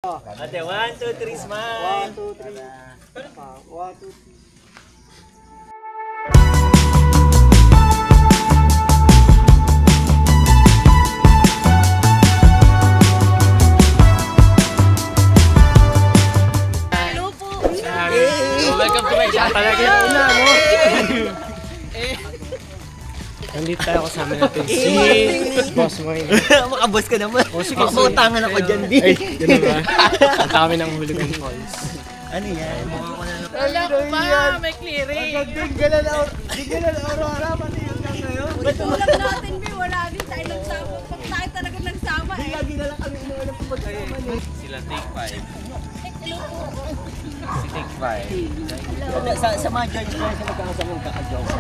Ate, 1, 2, 3, smile! 1, 2, 3. 1, 2, 3. Welcome to my channel. Talaga yun na, no? Nandito tayo kasama natin si Boss Moy. Makaboss ka naman. Makapautangan ako dyan, di. Ay, yun na ba? Punta kami ng Hooligan Falls. Ano yan? Wala ko ba? May clearing. Tinggalan na Aurora, pati yun lang ngayon. Tulad natin, Bi. Wala din tayo nagsama. Pag tayo talaga nagsama eh. Lagi na lang kami inuulan po pagkasama niyo. Sila take 5. Si take 5. Sa mga judge ko, sa magkakasamang kakajoke.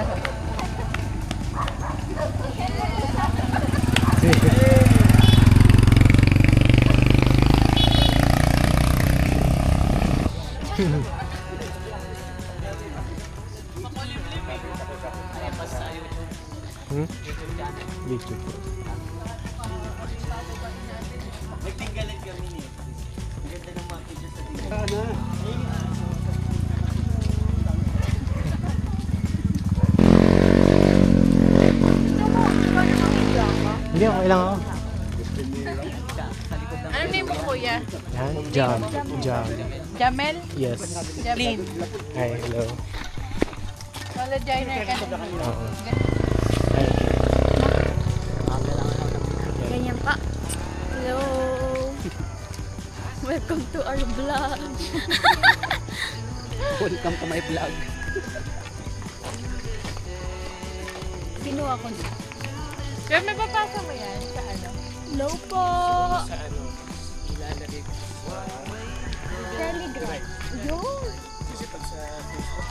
YouTube. Nagtinggalan kami niya. Ang ganda ng mga picture sa tinggalan. Hindi, okay lang ako. Anong name mo, kuya? Yan, Jam. Jamel? Yes. Jamel. Hi, hello. Wala diner ka na. Oo. Ganyan pa. Hello. Welcome to our vlog. Welcome to my vlog. Sino ako? Kaya may papasa mo yan sa ano? Hello po. Sa ano? Ilalagay ko sa... Telegram. Yun. Kasi pag sa Facebook,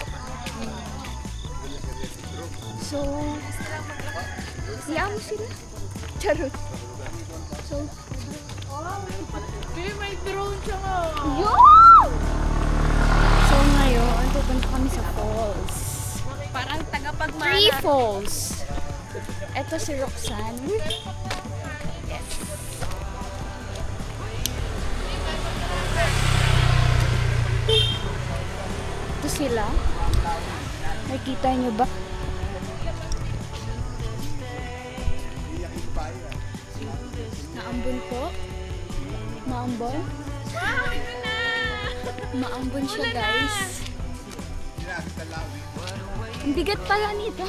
So, siya mo sila. Charot. So, Kaya may drone siya nga. yun! So, ngayon, pupunta kami sa falls. Parang tagapagmana. 3 falls. Ito si Roxanne. Yes. Ito sila. Nakikita niyo ba? Naambon po. Maambon. Maambon siya, guys. Ang bigat pala nito.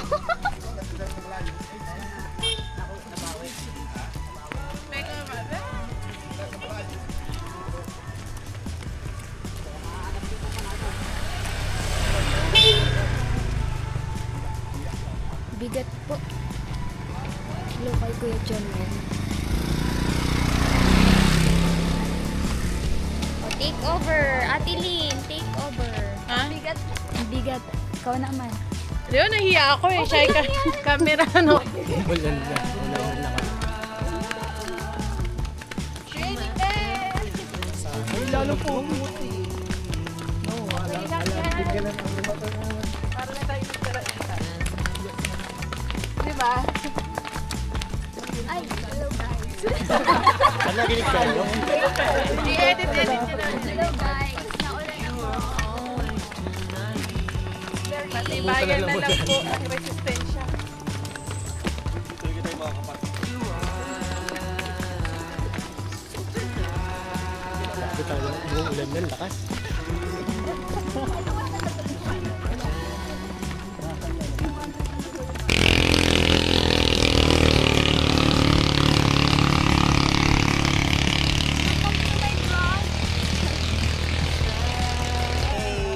Bigat po. Hello kay Kuya John. Oh, take over. Ate Lynn, take over. Ha? Bigat. Bigat. Ikaw naman. Di ba, nahiya ako eh. Shy ka. Camera, no? Ulan na. Ulan na. Ay, lalo po. Para na tayo nagtara. Di ba? Ay, hello guys. Saan naginig kayo? I-edit yun na. Hello guys. Naulan ako. Pati bayan na lang po ang resistensya. Kita mo, umuulan na, lakas.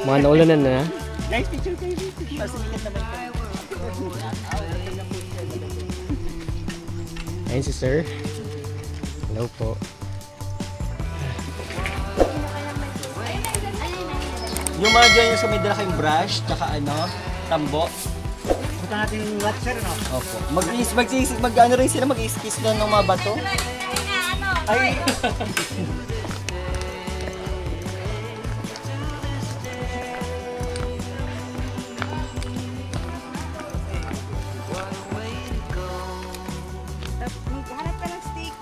Mga naulanan na. Guys, picture kayo dito. Pasilikat naman kami. Ayun si Sir. Hello po. Yung mga dyan yung sa may dala kayong brush, tsaka ano, tambo. Punta natin yung watcher, no? Opo. Mag-ano rin sila, mag-i-skis lang ng mga bato. Ay! Hanap ka ng stick.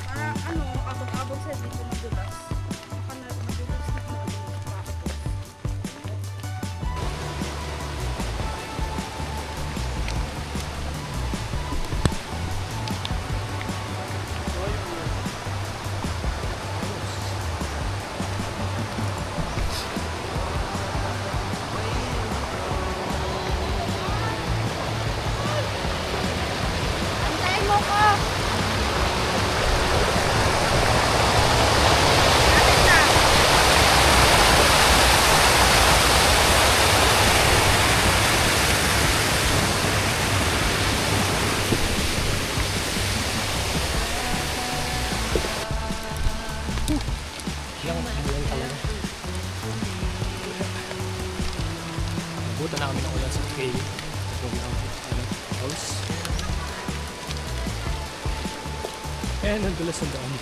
Para ano? scale. House. Ayan, ang dulas ng daan.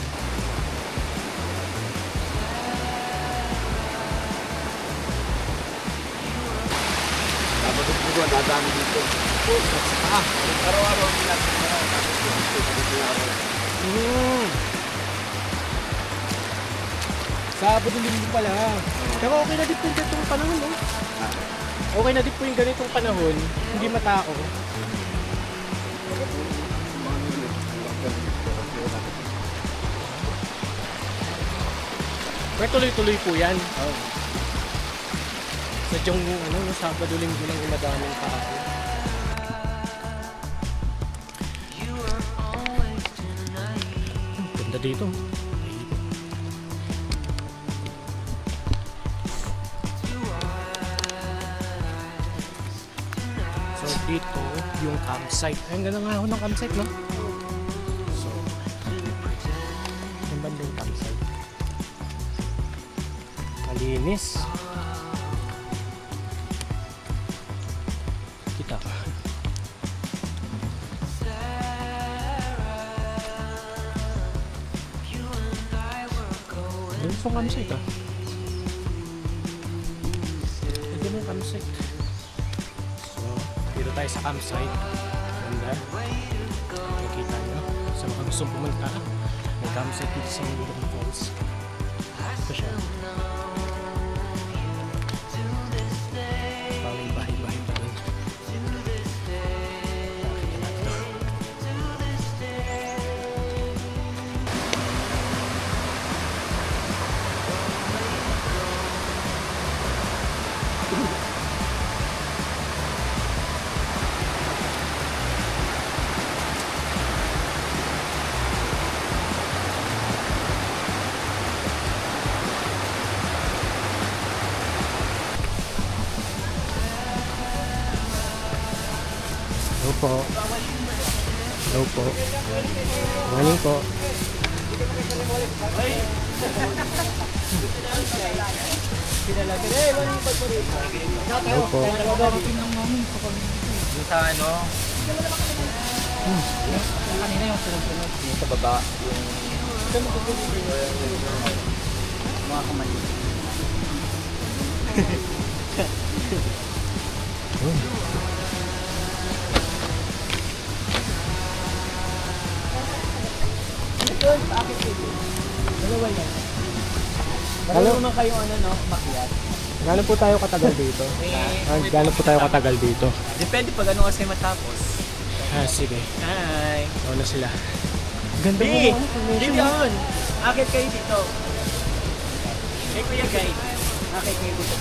Dapat ito ko, nadami dito. Araw-araw ang ginagawa. Sabado din din pala. Pero okay na din po yung ganitong panahon, no? Okay na din po yung ganitong panahon. Hindi matao. Pero tuloy-tuloy po yan. Sadyang Sabado linggo lang yung madaming tao. Ganda dito. So dito yung campsite. Ang ganda nga ako ng campsite, no? So, yung bandang campsite. Malinis. Kita ka. Ayun sa campsite, ah. Ayun yung campsite. So, dito tayo sa campsite. Ganda. Nakikita nyo. Sa mga gustong pumunta, may campsite dito sa Mulong Falls. Ito siya. Parang bahay-bahay pa rin. Nakikita natin ito. Hello po. Hello po. Morning po. Hello po. Yung sa ano? Kanina yung sunod-sunod. Yung sa baba. Yung mga kamali. Dalawa naman kayo makiat. Gano'n po tayo katagal dito? Gano'n po tayo katagal dito? Depende pag ano kasi matapos. Sige. Hi! Oo na sila. Ganda mo Di! mga Di yun! Akit kayo dito. Hey Kuya Guide. Akit kayo dito.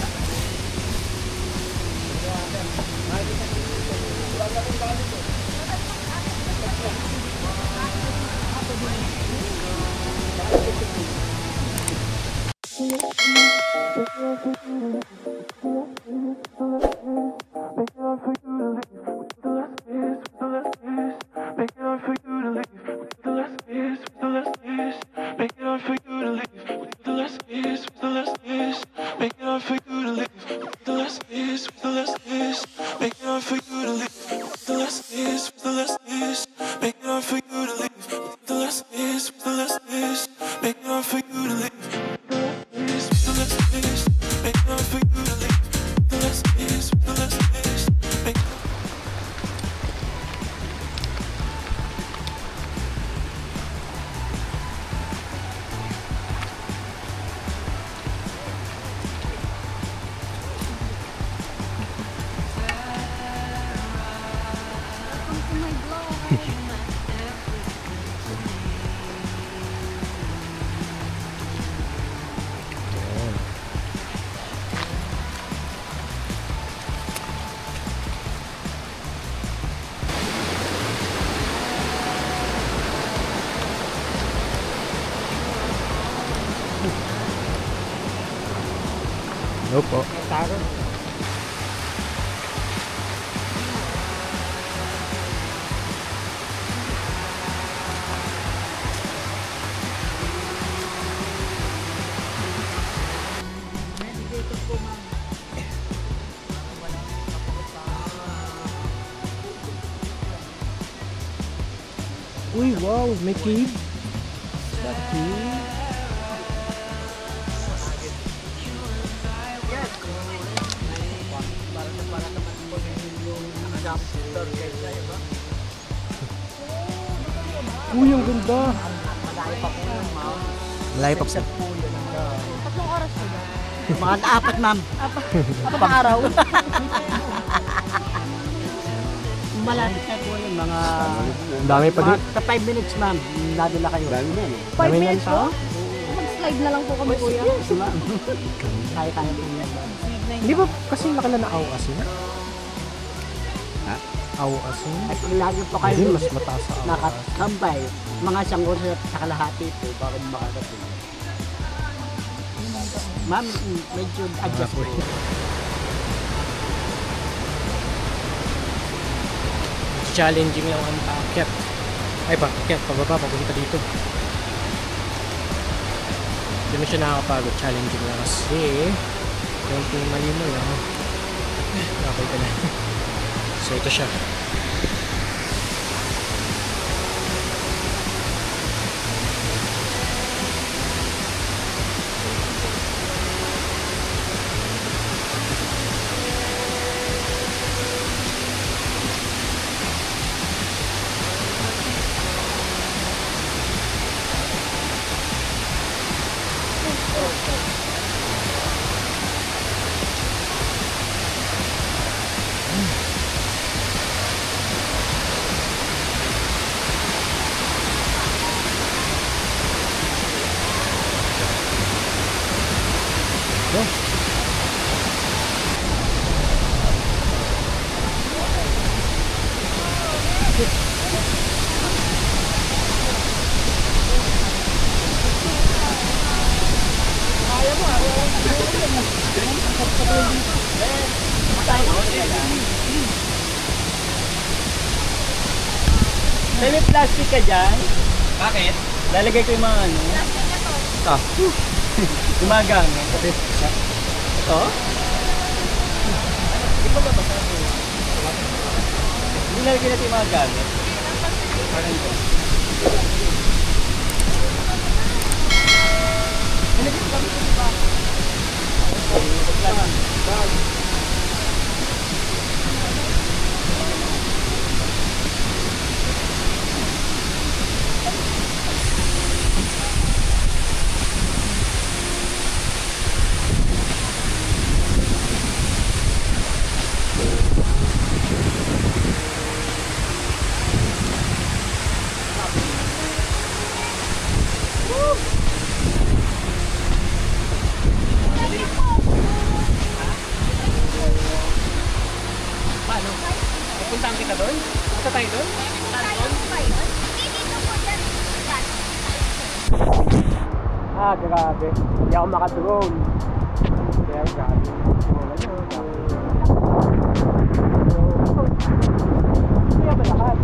Hello po. wow, may cave. Is that cave? Uy, ang ganda. Malayo pa po. Tatlong oras po ba? Mga 4, ma'am. Apat na araw. Malapit na po yun, mga... Dami pa din. Sa 5 minutes, ma'am. Nadala kayo. Dami na, no? 5 minutes po? Mag-slide na lang po kami, kuya. Yes, ma'am. Kaya-kaya po yan. Hindi ba kasi nakala na aw-asin? Ha? Aw-asin? At kung lagi po kayo Hindi, mas mataas sa aw-asin. nakatambay, mga 1 oras sa kalahati po, bago makarating. Ma'am, medyo adjust po. Challenging lang ang paakyat. Ay, paakyat, pababa, papunta dito. Hindi na siya nakakapagod. Challenging lang kasi konting mali mo lang. Okay ka na. So, ito siya. May plastic ka dyan? Bakit? Lalagay ko yung mga ano. Ah. Gumagamit. Ito? Hindi pa babasa ito. Hindi nalagay natin yung mga gamit. Parang ito. Nalagay ko kami ito ba? Paano? Pupuntahan kita doon? Punta tayo doon? Ah, grabe. Hindi ako makadrone. Kaya grabe. Kaya ba lahat?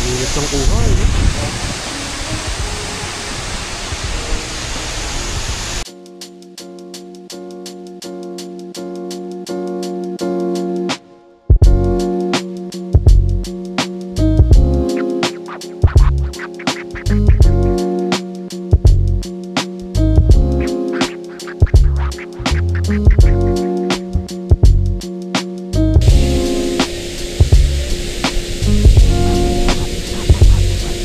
Linis ang kuha, eh. Thank you.